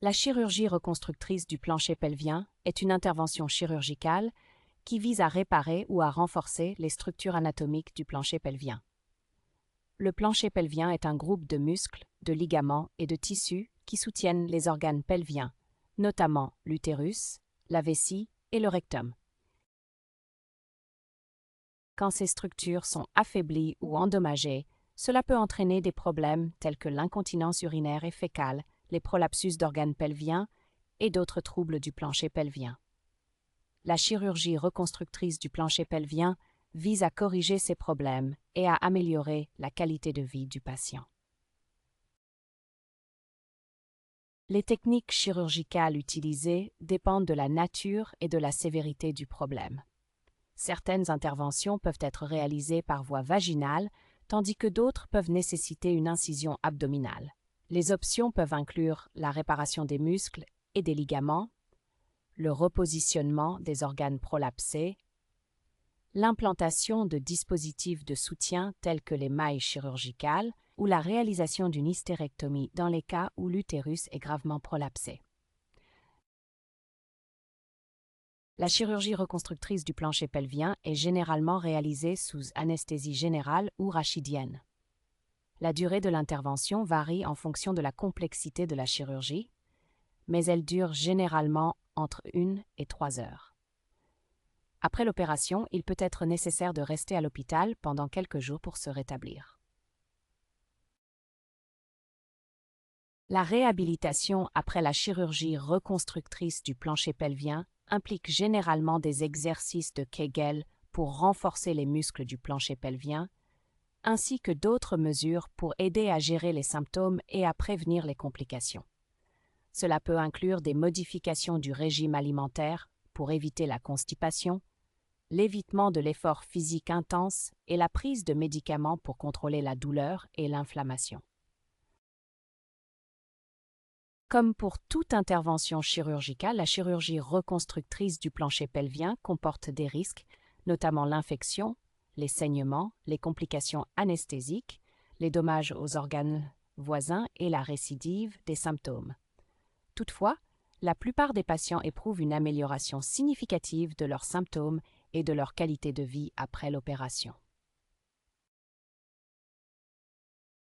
La chirurgie reconstructrice du plancher pelvien est une intervention chirurgicale qui vise à réparer ou à renforcer les structures anatomiques du plancher pelvien. Le plancher pelvien est un groupe de muscles, de ligaments et de tissus qui soutiennent les organes pelviens, notamment l'utérus, la vessie et le rectum. Quand ces structures sont affaiblies ou endommagées, cela peut entraîner des problèmes tels que l'incontinence urinaire et fécale, les prolapsus d'organes pelviens et d'autres troubles du plancher pelvien. La chirurgie reconstructrice du plancher pelvien vise à corriger ces problèmes et à améliorer la qualité de vie du patient. Les techniques chirurgicales utilisées dépendent de la nature et de la sévérité du problème. Certaines interventions peuvent être réalisées par voie vaginale, tandis que d'autres peuvent nécessiter une incision abdominale. Les options peuvent inclure la réparation des muscles et des ligaments, le repositionnement des organes prolapsés, l'implantation de dispositifs de soutien tels que les mailles chirurgicales ou la réalisation d'une hystérectomie dans les cas où l'utérus est gravement prolapsé. La chirurgie reconstructrice du plancher pelvien est généralement réalisée sous anesthésie générale ou rachidienne. La durée de l'intervention varie en fonction de la complexité de la chirurgie, mais elle dure généralement entre 1 et 3 heures. Après l'opération, il peut être nécessaire de rester à l'hôpital pendant quelques jours pour se rétablir. La réhabilitation après la chirurgie reconstructrice du plancher pelvien implique généralement des exercices de Kegel pour renforcer les muscles du plancher pelvien, ainsi que d'autres mesures pour aider à gérer les symptômes et à prévenir les complications. Cela peut inclure des modifications du régime alimentaire pour éviter la constipation, l'évitement de l'effort physique intense et la prise de médicaments pour contrôler la douleur et l'inflammation. Comme pour toute intervention chirurgicale, la chirurgie reconstructrice du plancher pelvien comporte des risques, notamment l'infection, les saignements, les complications anesthésiques, les dommages aux organes voisins et la récidive des symptômes. Toutefois, la plupart des patients éprouvent une amélioration significative de leurs symptômes et de leur qualité de vie après l'opération.